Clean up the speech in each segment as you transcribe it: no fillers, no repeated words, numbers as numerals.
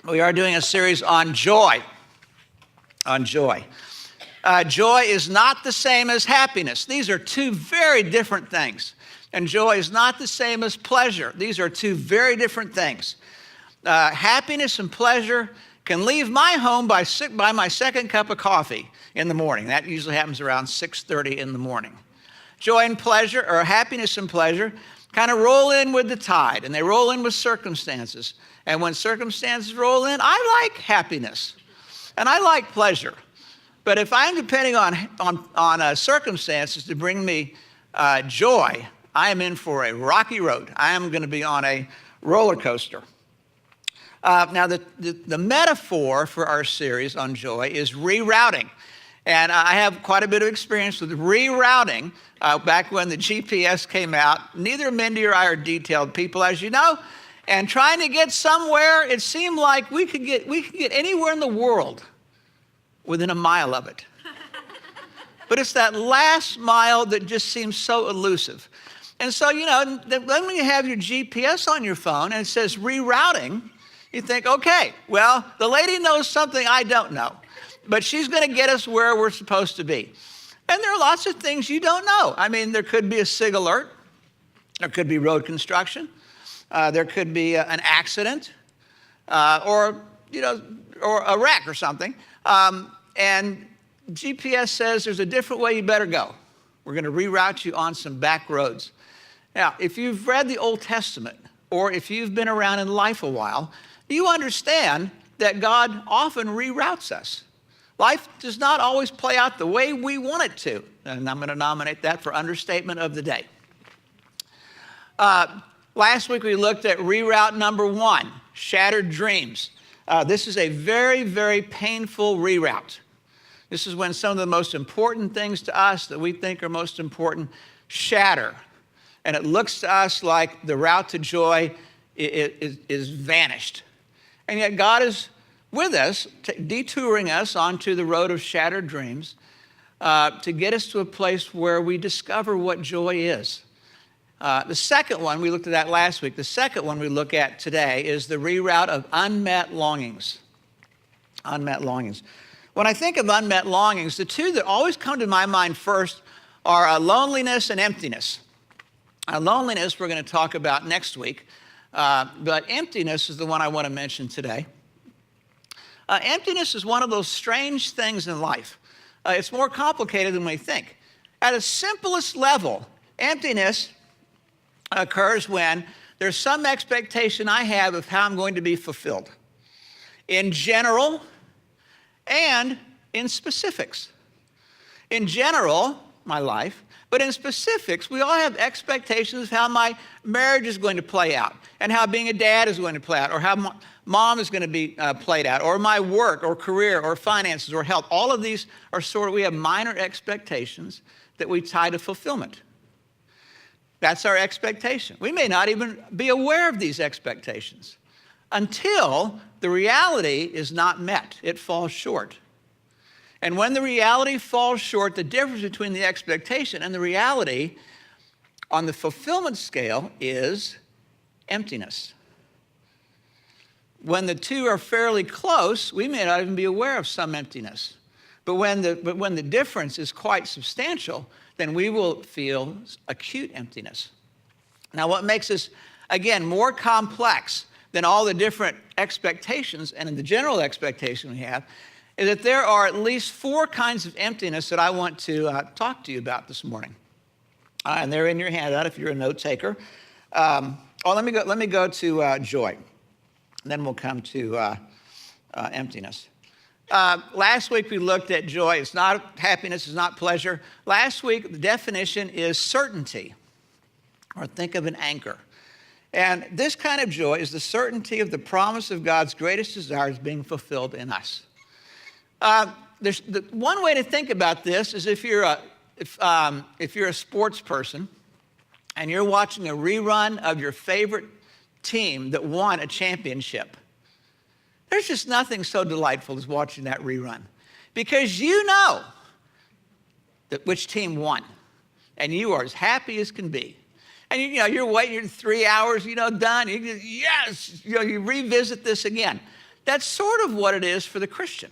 We are doing a series on joy. On joy. Joy is not the same as happiness. These are two very different things. And joy is not the same as pleasure. These are two very different things. Happiness and pleasure can leave my home by my second cup of coffee in the morning. That usually happens around 6:30 in the morning. Joy and pleasure, or happiness and pleasure, kind of roll in with the tide, and they roll in with circumstances. And when circumstances roll in, I like happiness, and I like pleasure. But if I'm depending on circumstances to bring me joy, I am in for a rocky road. I am going to be on a roller coaster. Now, the metaphor for our series on joy is rerouting. And I have quite a bit of experience with rerouting. Back when the GPS came out, neither Mindy or I are detailed people, as you know. And trying to get somewhere, it seemed like we could get anywhere in the world within a mile of it. But it's that last mile that just seems so elusive. And so, then when you have your GPS on your phone and it says rerouting, you think, okay, well, the lady knows something I don't know, but she's going to get us where we're supposed to be. And there are lots of things you don't know. I mean, there could be a SIG alert. There could be road construction. There could be an accident or a wreck or something. And GPS says there's a different way you better go. We're going to reroute you on some back roads. Now, if you've read the Old Testament or if you've been around in life a while, you understand that God often reroutes us. Life does not always play out the way we want it to. And I'm going to nominate that for understatement of the day. Last week we looked at reroute number 1, shattered dreams. This is a very, very painful reroute. This is when some of the most important things to us that we think are most important shatter. And it looks to us like the route to joy is vanished. And yet God is with us, detouring us onto the road of shattered dreams to get us to a place where we discover what joy is. The second one, we looked at that last week. The second one we look at today is the reroute of unmet longings. Unmet longings. When I think of unmet longings, the two that always come to my mind first are loneliness and emptiness. Loneliness we're going to talk about next week, but emptiness is the one I want to mention today. Emptiness is one of those strange things in life. It's more complicated than we think. At a simplest level, emptiness occurs when there's some expectation I have of how I'm going to be fulfilled. In general and in specifics. In general, my life, but in specifics, we all have expectations of how my marriage is going to play out and how being a dad is going to play out or how mom is going to be played out or my work or career or finances or health. All of these are we have minor expectations that we tie to fulfillment. That's our expectation. We may not even be aware of these expectations until the reality is not met. It falls short. And when the reality falls short, the difference between the expectation and the reality on the fulfillment scale is emptiness. When the two are fairly close, we may not even be aware of some emptiness. But when the difference is quite substantial, then we will feel acute emptiness. Now, what makes this, again, more complex than all the different expectations and in the general expectation we have is that there are at least 4 kinds of emptiness that I want to talk to you about this morning. And they're in your handout if you're a note taker. Let me go to joy. And then we'll come to emptiness. Last week we looked at joy. It's not happiness, it's not pleasure. Last week the definition is certainty, or think of an anchor. And this kind of joy is the certainty of the promise of God's greatest desires being fulfilled in us. One way to think about this is if you're a sports person and you're watching a rerun of your favorite team that won a championship. There's just nothing so delightful as watching that rerun because you know that which team won and you are as happy as can be. And you're waiting 3 hours, done. Yes, you revisit this again. That's sort of what it is for the Christian.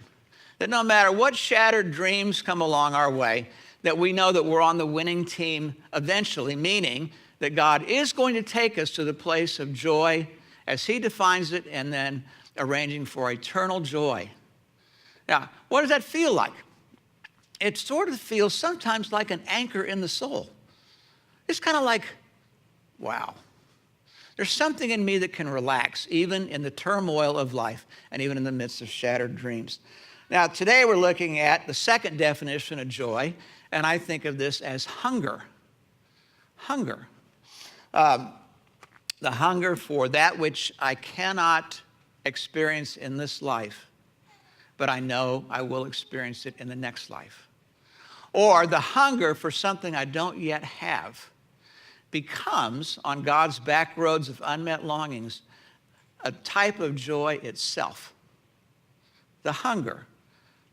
That no matter what shattered dreams come along our way, that we know that we're on the winning team eventually, meaning that God is going to take us to the place of joy as he defines it, and then arranging for eternal joy. Now, what does that feel like? It sort of feels sometimes like an anchor in the soul. It's kind of like, wow. There's something in me that can relax, even in the turmoil of life and even in the midst of shattered dreams. Now, today we're looking at the second definition of joy, and I think of this as hunger. Hunger. The hunger for that which I cannot experience in this life, but I know I will experience it in the next life. Or the hunger for something I don't yet have becomes, on God's back roads of unmet longings, a type of joy itself. The hunger,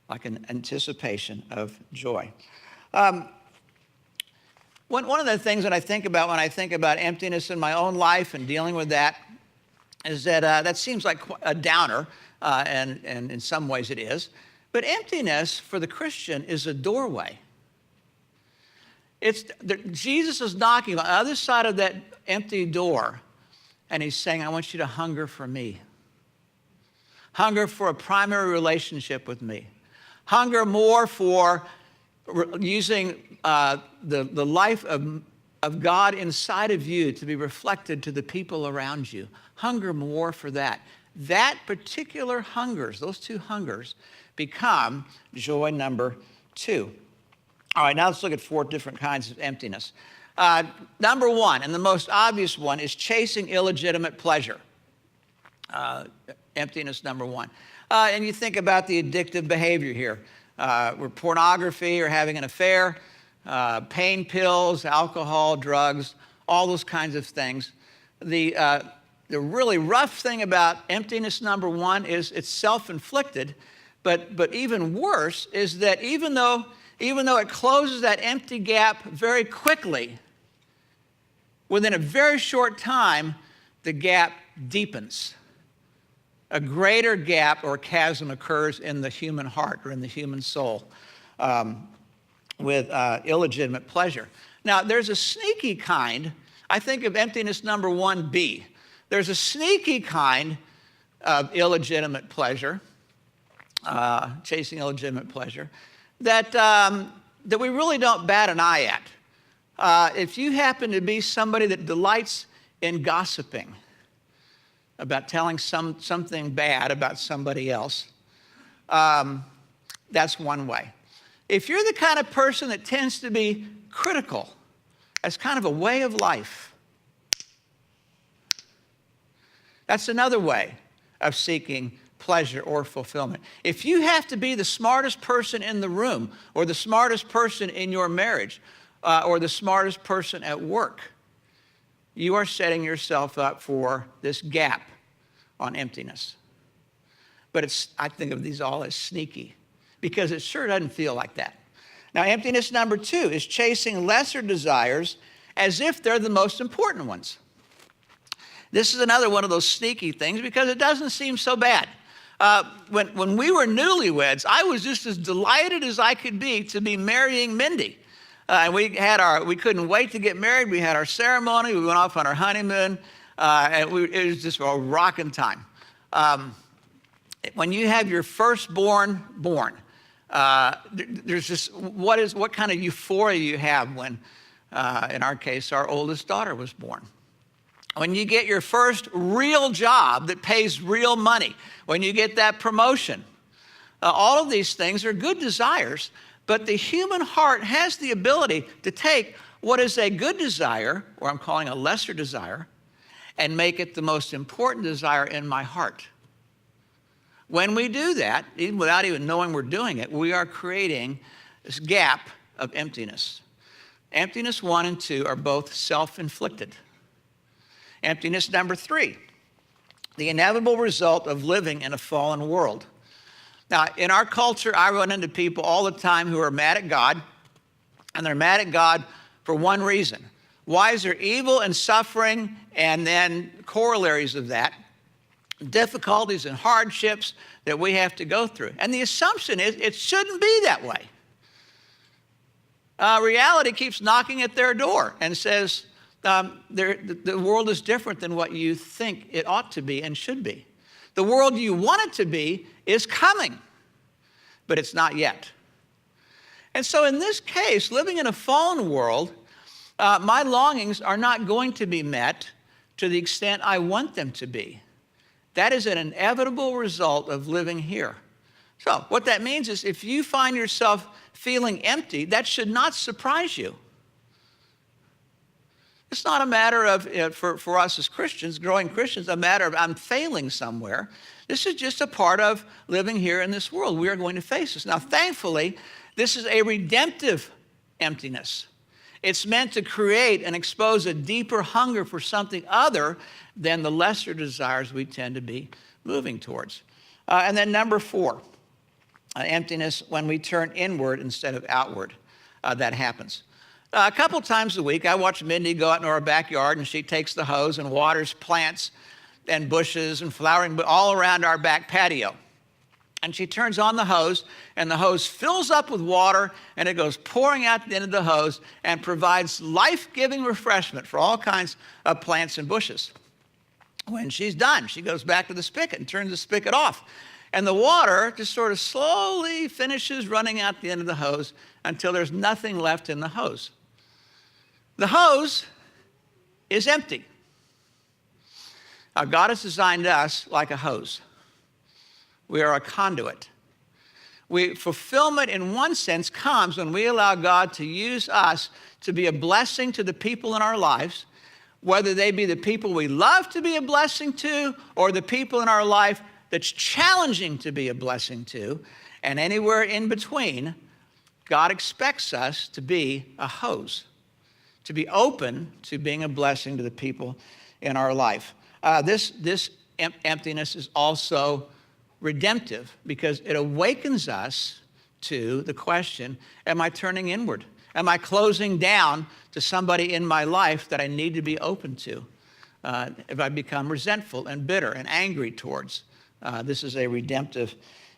like an anticipation of joy. One of the things that I think about when I think about emptiness in my own life and dealing with that is that that seems like a downer, and in some ways it is. But emptiness for the Christian is a doorway. Jesus is knocking on the other side of that empty door, and he's saying, I want you to hunger for me. Hunger for a primary relationship with me. Hunger more for using the life of God inside of you to be reflected to the people around you. Hunger more for that. That particular hungers, those two hungers, become joy number 2. All right, now let's look at 4 different kinds of emptiness. Number 1, and the most obvious one, is chasing illegitimate pleasure. Emptiness number 1. And you think about the addictive behavior here. Where pornography or having an affair, pain pills, alcohol, drugs, all those kinds of things. The really rough thing about emptiness number 1 is it's self-inflicted, but even worse is that even though it closes that empty gap very quickly, within a very short time, the gap deepens. A greater gap or chasm occurs in the human heart or in the human soul with illegitimate pleasure. Now, there's a sneaky kind. I think of emptiness number 1B. There's a sneaky kind of illegitimate pleasure, chasing illegitimate pleasure, that we really don't bat an eye at. If you happen to be somebody that delights in gossiping, about telling something bad about somebody else, that's one way. If you're the kind of person that tends to be critical as kind of a way of life, that's another way of seeking pleasure or fulfillment. If you have to be the smartest person in the room, or the smartest person in your marriage, or the smartest person at work, you are setting yourself up for this gap on emptiness. But I think of these all as sneaky, because it sure doesn't feel like that. Now, emptiness number 2 is chasing lesser desires as if they're the most important ones. This is another one of those sneaky things because it doesn't seem so bad. When we were newlyweds, I was just as delighted as I could be to be marrying Mindy. And we couldn't wait to get married. We had our ceremony. We went off on our honeymoon. It was just a rocking time. When you have your firstborn born, there's just what kind of euphoria you have when, in our case, our oldest daughter was born. When you get your first real job that pays real money, when you get that promotion, all of these things are good desires. But the human heart has the ability to take what is a good desire, or I'm calling a lesser desire, and make it the most important desire in my heart. When we do that, even without even knowing we're doing it, we are creating this gap of emptiness. Emptiness 1 and 2 are both self-inflicted. Emptiness number 3, the inevitable result of living in a fallen world. Now, in our culture, I run into people all the time who are mad at God, and they're mad at God for one reason. Why is there evil and suffering, and then corollaries of that difficulties and hardships that we have to go through. And the assumption is it shouldn't be that way. Reality keeps knocking at their door and says the world is different than what you think it ought to be and should be. The world you want it to be is coming, but it's not yet. And so in this case, living in a fallen world, my longings are not going to be met to the extent I want them to be. That is an inevitable result of living here. So what that means is if you find yourself feeling empty, that should not surprise you. It's not a matter of, for us as Christians, growing Christians, a matter of I'm failing somewhere. This is just a part of living here in this world. We are going to face this. Now, thankfully, this is a redemptive emptiness. It's meant to create and expose a deeper hunger for something other than the lesser desires we tend to be moving towards. And then number 4, emptiness when we turn inward instead of outward. That happens. A couple times a week, I watch Mindy go out into our backyard, and she takes the hose and waters plants and bushes and flowering all around our back patio. And she turns on the hose, and the hose fills up with water, and it goes pouring out the end of the hose and provides life-giving refreshment for all kinds of plants and bushes. When she's done, she goes back to the spigot and turns the spigot off. And the water just sort of slowly finishes running out the end of the hose until there's nothing left in the hose. The hose is empty. Now, God has designed us like a hose. We are a conduit. Fulfillment in one sense comes when we allow God to use us to be a blessing to the people in our lives, whether they be the people we love to be a blessing to or the people in our life that's challenging to be a blessing to, and anywhere in between. God expects us to be a hose, to be open to being a blessing to the people in our life. This emptiness is also redemptive because it awakens us to the question, am I turning inward? Am I closing down to somebody in my life that I need to be open to? If I become resentful and bitter and angry towards, this is a redemptive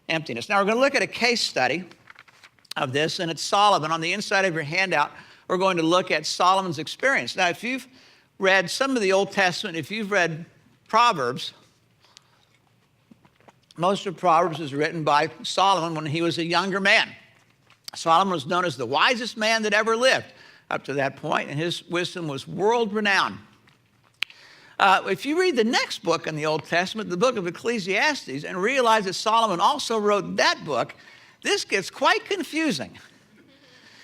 emptiness. Now we're going to look at a case study of this, and it's Solomon. On the inside of your handout, we're going to look at Solomon's experience. Now, if you've read some of the Old Testament, if you've read Proverbs, most of Proverbs is written by Solomon when he was a younger man. Solomon was known as the wisest man that ever lived up to that point, and his wisdom was world-renowned. If you read the next book in the Old Testament, the book of Ecclesiastes, and realize that Solomon also wrote that book, this gets quite confusing.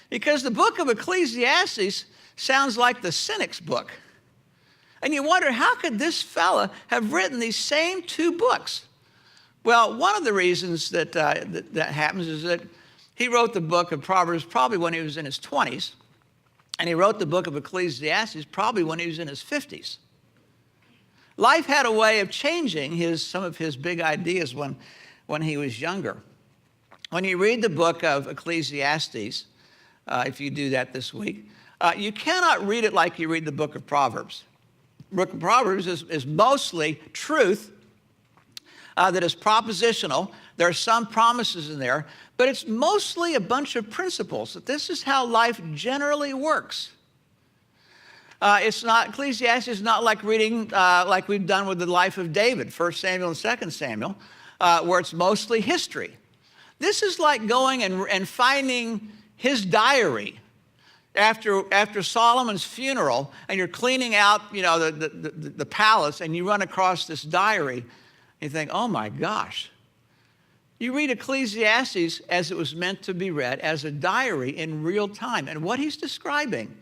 Because the book of Ecclesiastes sounds like the cynic's book. And you wonder, how could this fella have written these same 2 books? Well, one of the reasons that happens is that he wrote the book of Proverbs probably when he was in his 20s, and he wrote the book of Ecclesiastes probably when he was in his 50s. Life had a way of changing some of his big ideas when he was younger. When you read the book of Ecclesiastes, if you do that this week, you cannot read it like you read the book of Proverbs. The book of Proverbs is mostly truth that is propositional. There are some promises in there, but it's mostly a bunch of principles, that this is how life generally works. Ecclesiastes is not like reading like we've done with the life of David, 1 Samuel and 2 Samuel, where it's mostly history. This is like going and finding his diary after Solomon's funeral, and you're cleaning out, the palace, and you run across this diary. You think, oh my gosh. You read Ecclesiastes as it was meant to be read, as a diary in real time. And what he's describing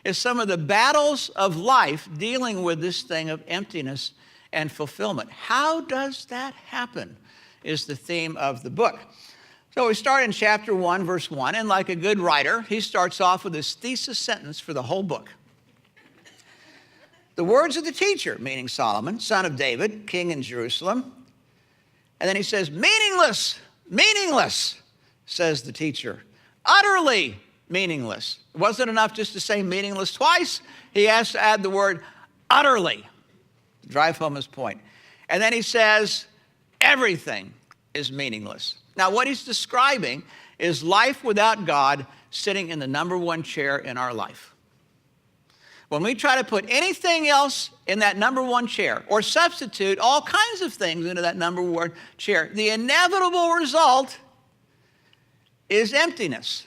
is some of the battles of life dealing with this thing of emptiness and fulfillment. How does that happen is the theme of the book. So we start in chapter 1, verse 1, and like a good writer, he starts off with his thesis sentence for the whole book. The words of the teacher, meaning Solomon, son of David, king in Jerusalem. And then he says, meaningless, meaningless, says the teacher. Utterly meaningless. It wasn't enough just to say meaningless twice. He has to add the word utterly to drive home his point. And then he says, everything is meaningless. Now, what he's describing is life without God sitting in the number one chair in our life. When we try to put anything else in that number one chair or substitute all kinds of things into that number one chair, the inevitable result is emptiness.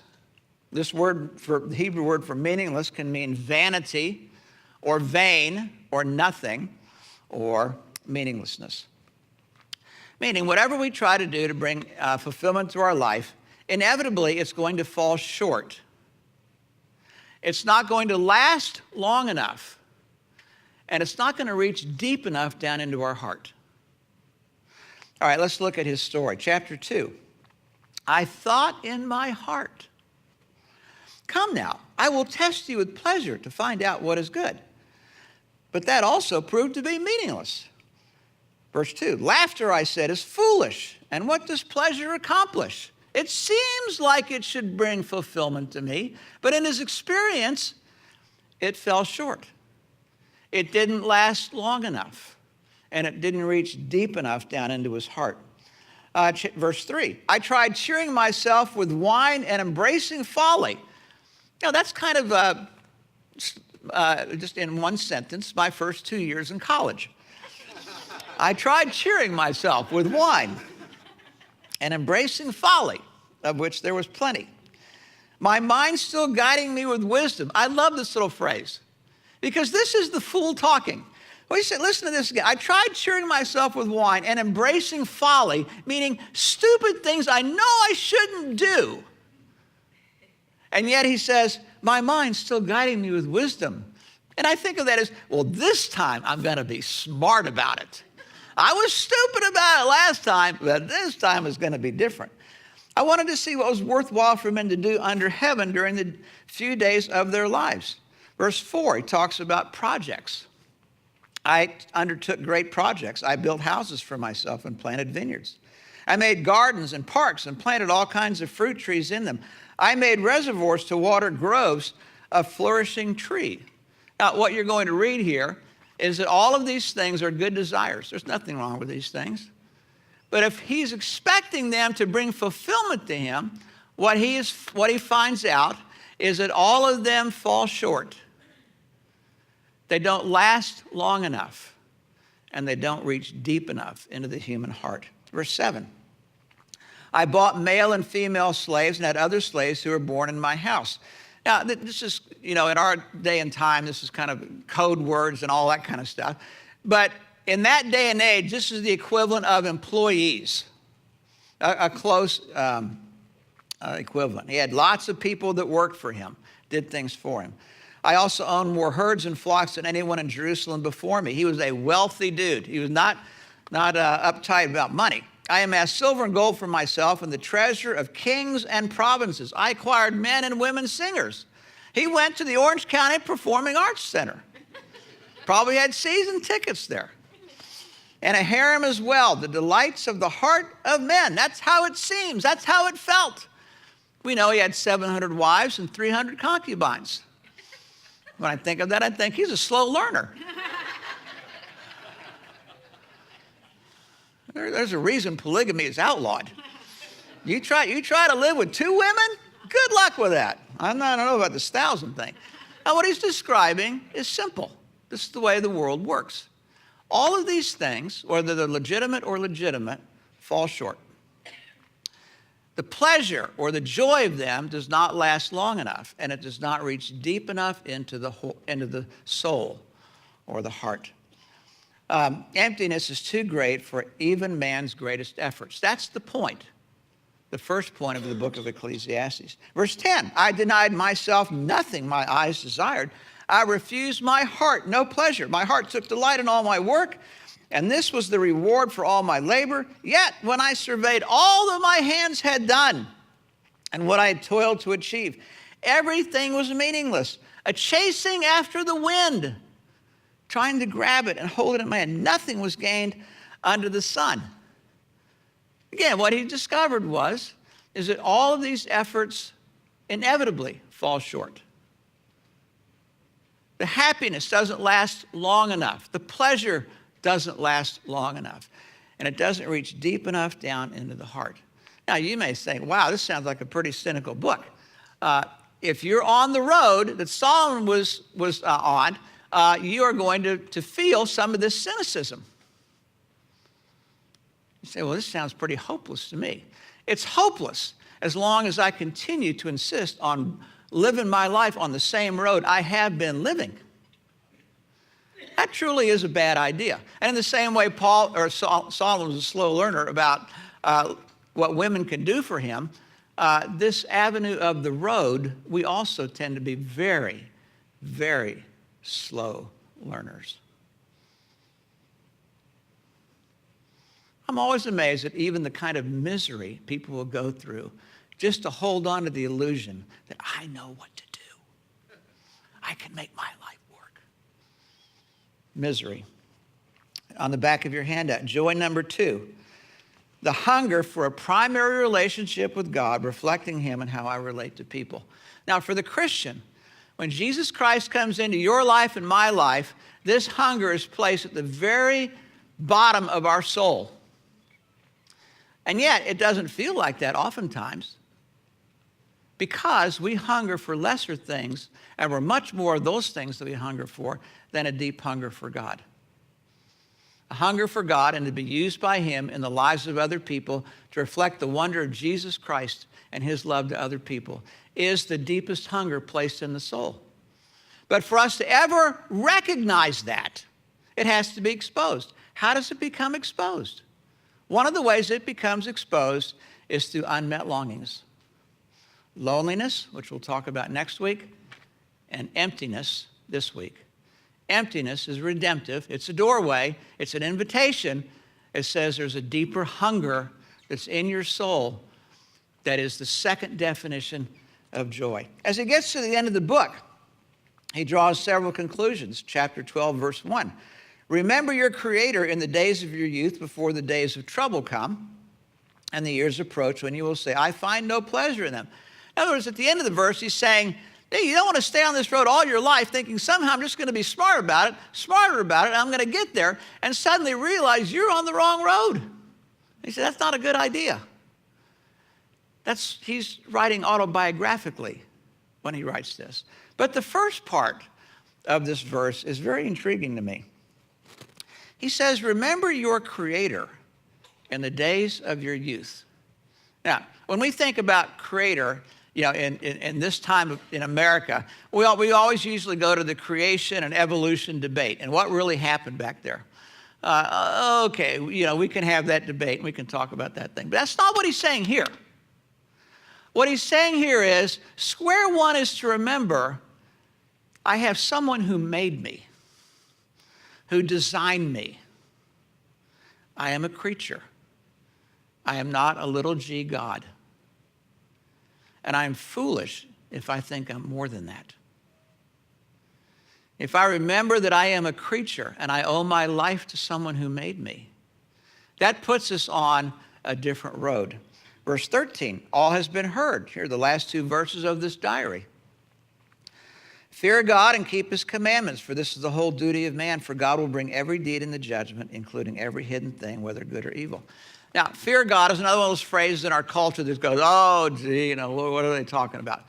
This word, the Hebrew word for meaningless, can mean vanity or vain or nothing or meaninglessness. Meaning, whatever we try to do to bring fulfillment to our life, inevitably it's going to fall short. It's not going to last long enough, and it's not going to reach deep enough down into our heart. All right, let's look at his story. Chapter 2. I thought in my heart, come now, I will test you with pleasure to find out what is good. But that also proved to be meaningless. Verse 2, laughter, I said, is foolish. And what does pleasure accomplish? It seems like it should bring fulfillment to me, but in his experience, it fell short. It didn't last long enough, and it didn't reach deep enough down into his heart. Verse 3, I tried cheering myself with wine and embracing folly. Now, that's kind of just in one sentence, my first 2 years in college. I tried cheering myself with wine and embracing folly, of which there was plenty. My mind still guiding me with wisdom. I love this little phrase because this is the fool talking. Well, he said, listen to this again. I tried cheering myself with wine and embracing folly, meaning stupid things I know I shouldn't do. And yet he says, my mind's still guiding me with wisdom. And I think of that as, well, this time I'm going to be smart about it. I was stupid about it last time, but this time is going to be different. I wanted to see what was worthwhile for men to do under heaven during the few days of their lives. Verse 4, he talks about projects. I undertook great projects. I built houses for myself and planted vineyards. I made gardens and parks and planted all kinds of fruit trees in them. I made reservoirs to water groves of flourishing tree. Now, what you're going to read here is that all of these things are good desires. There's nothing wrong with these things. But if he's expecting them to bring fulfillment to him, what he finds out is that all of them fall short. They don't last long enough, and they don't reach deep enough into the human heart. Verse 7. I bought male and female slaves and had other slaves who were born in my house. Now, this is, in our day and time, this is kind of code words and all that kind of stuff. But in that day and age, this is the equivalent of employees, a close equivalent. He had lots of people that worked for him, did things for him. I also owned more herds and flocks than anyone in Jerusalem before me. He was a wealthy dude. He was not uptight about money. I amassed silver and gold for myself and the treasure of kings and provinces. I acquired men and women singers. He went to the Orange County Performing Arts Center. Probably had season tickets there. And a harem as well, the delights of the heart of men. That's how it seems. That's how it felt. We know he had 700 wives and 300 concubines. When I think of that, I think he's a slow learner. There's a reason polygamy is outlawed. You try to live with 2 women? Good luck with that. I don't know about this 1,000 thing. Now, what he's describing is simple. This is the way the world works. All of these things, whether they're legitimate or legitimate, fall short. The pleasure or the joy of them does not last long enough, and it does not reach deep enough into the soul or the heart. Emptiness is too great for even man's greatest efforts. That's the point, the first point of the book of Ecclesiastes. Verse 10, I denied myself nothing my eyes desired. I refused my heart no pleasure. My heart took delight in all my work, and this was the reward for all my labor. Yet when I surveyed all that my hands had done and what I had toiled to achieve, everything was meaningless, a chasing after the wind, trying to grab it and hold it in my hand. Nothing was gained under the sun. Again, what he discovered is that all of these efforts inevitably fall short. The happiness doesn't last long enough. The pleasure doesn't last long enough. And it doesn't reach deep enough down into the heart. Now, you may say, wow, this sounds like a pretty cynical book. If you're on the road that Solomon was on, you are going to feel some of this cynicism. You say, well, this sounds pretty hopeless to me. It's hopeless as long as I continue to insist on living my life on the same road I have been living. That truly is a bad idea. And in the same way, Solomon was a slow learner about what women can do for him, this avenue of the road, we also tend to be very, very slow learners. I'm always amazed at even the kind of misery people will go through just to hold on to the illusion that I know what to do. I can make my life work. Misery. On the back of your handout, joy number 2, the hunger for a primary relationship with God, reflecting him and how I relate to people. Now, for the Christian, when Jesus Christ comes into your life and my life, this hunger is placed at the very bottom of our soul. And yet, it doesn't feel like that oftentimes because we hunger for lesser things, and we're much more of those things that we hunger for than a deep hunger for God. A hunger for God and to be used by him in the lives of other people to reflect the wonder of Jesus Christ and his love to other people is the deepest hunger placed in the soul. But for us to ever recognize that, it has to be exposed. How does it become exposed? One of the ways it becomes exposed is through unmet longings. Loneliness, which we'll talk about next week, and emptiness this week. Emptiness is redemptive. It's a doorway. It's an invitation. It says there's a deeper hunger that's in your soul that is the second definition of joy. As he gets to the end of the book, he draws several conclusions. Chapter 12, verse 1. Remember your Creator in the days of your youth before the days of trouble come and the years approach when you will say, I find no pleasure in them. In other words, at the end of the verse, he's saying, hey, you don't want to stay on this road all your life thinking somehow I'm just going to be smarter about it, and I'm going to get there, and suddenly realize you're on the wrong road. He said, that's not a good idea. He's writing autobiographically when he writes this. But the first part of this verse is very intriguing to me. He says, remember your Creator in the days of your youth. Now, when we think about Creator, in this time in America, we always usually go to the creation and evolution debate and what really happened back there. Okay, we can have that debate and we can talk about that thing. But that's not what he's saying here. What he's saying here is, square one is to remember, I have someone who made me, who designed me. I am a creature. I am not a little g God. And I'm foolish if I think I'm more than that. If I remember that I am a creature and I owe my life to someone who made me, that puts us on a different road. Verse 13, all has been heard. Here are the last 2 verses of this diary. Fear God and keep his commandments, for this is the whole duty of man, for God will bring every deed into judgment, including every hidden thing, whether good or evil. Now, fear God is another one of those phrases in our culture that goes, oh, gee, what are they talking about?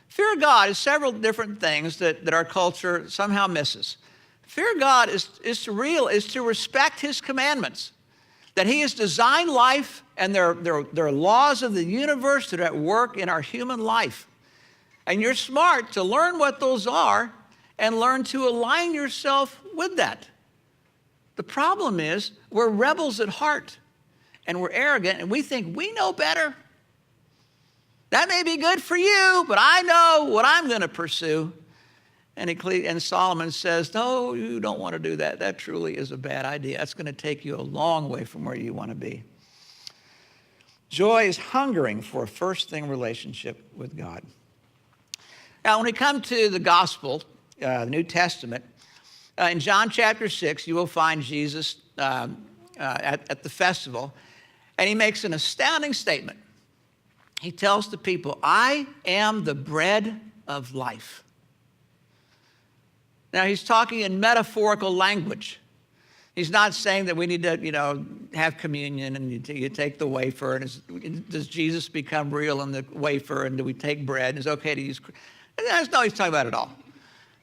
Fear God is several different things that our culture somehow misses. Fear God is to respect his commandments, that he has designed life and there are laws of the universe that are at work in our human life. And you're smart to learn what those are and learn to align yourself with that. The problem is we're rebels at heart and we're arrogant and we think we know better. That may be good for you, but I know what I'm going to pursue. And Solomon says, no, you don't want to do that. That truly is a bad idea. That's going to take you a long way from where you want to be. Joy is hungering for a first-thing relationship with God. Now, when we come to the gospel, the New Testament, in John chapter 6, you will find Jesus at the festival, and he makes an astounding statement. He tells the people, I am the bread of life. Now, he's talking in metaphorical language. He's not saying that we need to, have communion and you take the wafer. And does Jesus become real in the wafer? And do we take bread? And it's okay to use. That's not what he's talking about at all.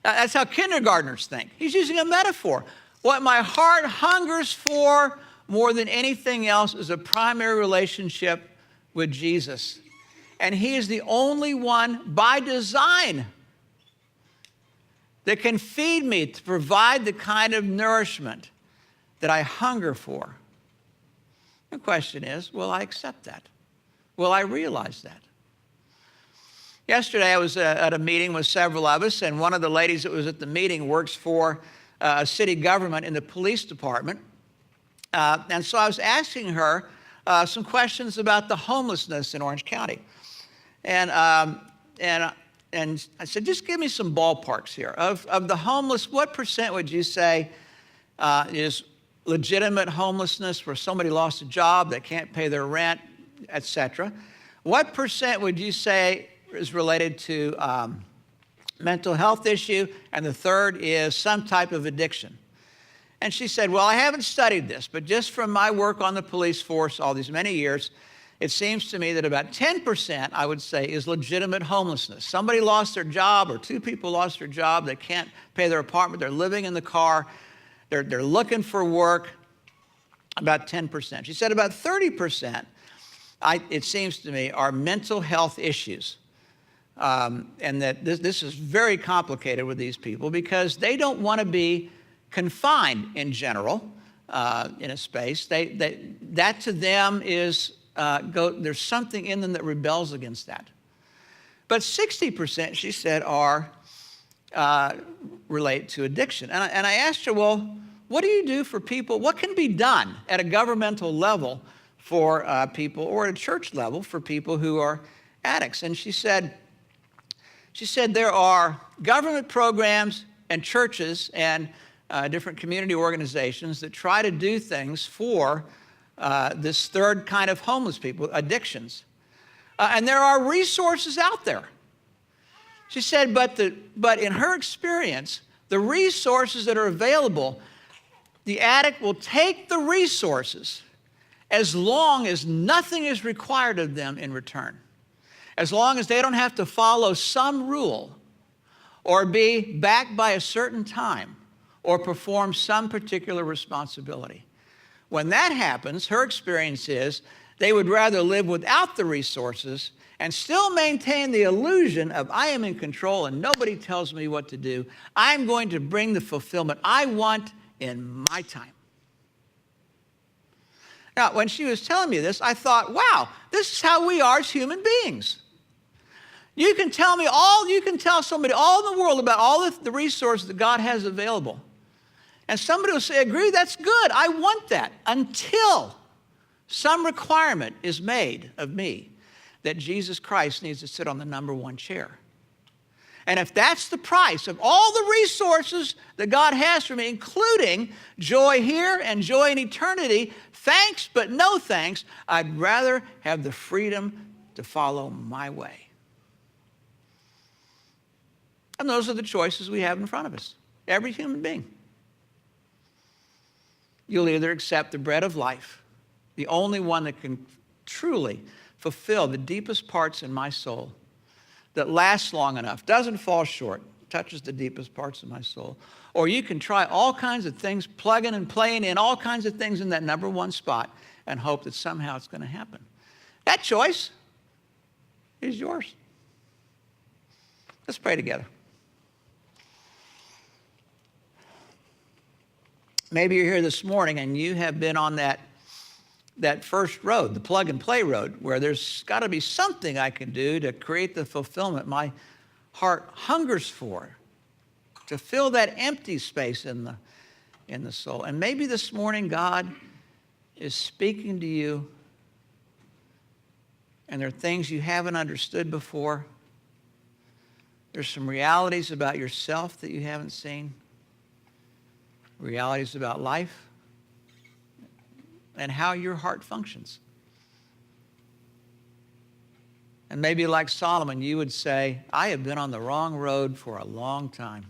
That's how kindergartners think. He's using a metaphor. What my heart hungers for more than anything else is a primary relationship with Jesus. And he is the only one by design that can feed me, to provide the kind of nourishment that I hunger for. The question is, will I accept that? Will I realize that? Yesterday, I was at a meeting with several of us, and one of the ladies that was at the meeting works for a city government in the police department. And so I was asking her some questions about the homelessness in Orange County. And I said, just give me some ballparks here. Of the homeless, what percent would you say is legitimate homelessness, where somebody lost a job, they can't pay their rent, et cetera? What percent would you say is related to mental health issue? And the third is some type of addiction. And she said, well, I haven't studied this, but just from my work on the police force all these many years, it seems to me that about 10%, I would say, is legitimate homelessness. Somebody lost their job, or two people lost their job. They can't pay their apartment. They're living in the car. They're looking for work. About 10%. She said about 30%, it seems to me, are mental health issues. And that this is very complicated with these people because they don't want to be confined in general in a space. That to them is, there's something in them that rebels against that. But 60%, she said, are relate to addiction. And I asked her, well, what do you do for people? What can be done at a governmental level for people, or at a church level for people who are addicts? And she said there are government programs and churches and different community organizations that try to do things for this third kind of homeless people, addictions. And there are resources out there. She said, but in her experience, the resources that are available, the addict will take the resources as long as nothing is required of them in return. As long as they don't have to follow some rule or be back by a certain time or perform some particular responsibility. When that happens, her experience is they would rather live without the resources and still maintain the illusion of I am in control and nobody tells me what to do. I'm going to bring the fulfillment I want in my time. Now, when she was telling me this, I thought, wow, this is how we are as human beings. You can tell somebody all in the world about all the resources that God has available. And somebody will say, agree, that's good. I want that, until some requirement is made of me that Jesus Christ needs to sit on the number one chair. And if that's the price of all the resources that God has for me, including joy here and joy in eternity, thanks but no thanks, I'd rather have the freedom to follow my way. And those are the choices we have in front of us, every human being. You'll either accept the bread of life, the only one that can truly fulfill the deepest parts in my soul, that lasts long enough, doesn't fall short, touches the deepest parts of my soul. Or you can try all kinds of things, plugging and playing in all kinds of things in that number one spot and hope that somehow it's going to happen. That choice is yours. Let's pray together. Maybe you're here this morning and you have been on that first road, the plug and play road, where there's got to be something I can do to create the fulfillment my heart hungers for, to fill that empty space in the soul. And maybe this morning God is speaking to you and there are things you haven't understood before. There's some realities about yourself that you haven't seen, realities about life, and how your heart functions. And maybe like Solomon, you would say, I have been on the wrong road for a long time.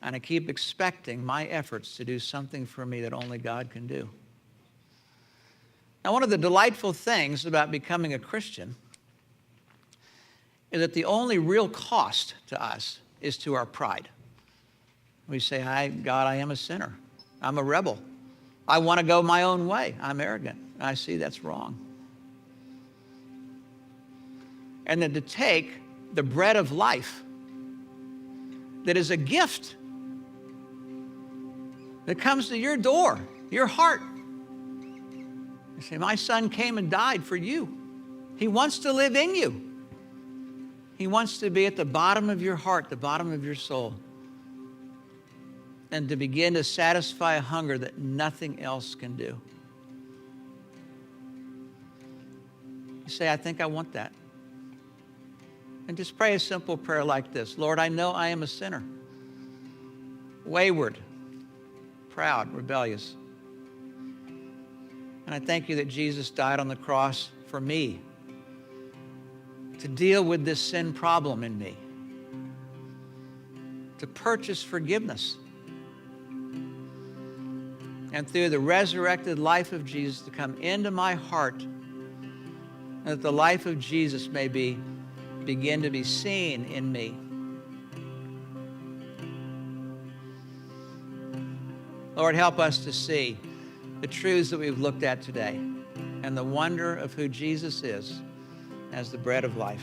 And I keep expecting my efforts to do something for me that only God can do. Now, one of the delightful things about becoming a Christian is that the only real cost to us is to our pride. We say, God, I am a sinner. I'm a rebel. I want to go my own way. I'm arrogant. And I see that's wrong. And then to take the bread of life that is a gift that comes to your door, your heart. You say, my son came and died for you. He wants to live in you. He wants to be at the bottom of your heart, the bottom of your soul, and to begin to satisfy a hunger that nothing else can do. You say, I think I want that. And just pray a simple prayer like this. Lord, I know I am a sinner, wayward, proud, rebellious. And I thank you that Jesus died on the cross for me to deal with this sin problem in me, to purchase forgiveness, and through the resurrected life of Jesus to come into my heart, and that the life of Jesus may begin to be seen in me. Lord, help us to see the truths that we've looked at today and the wonder of who Jesus is as the bread of life.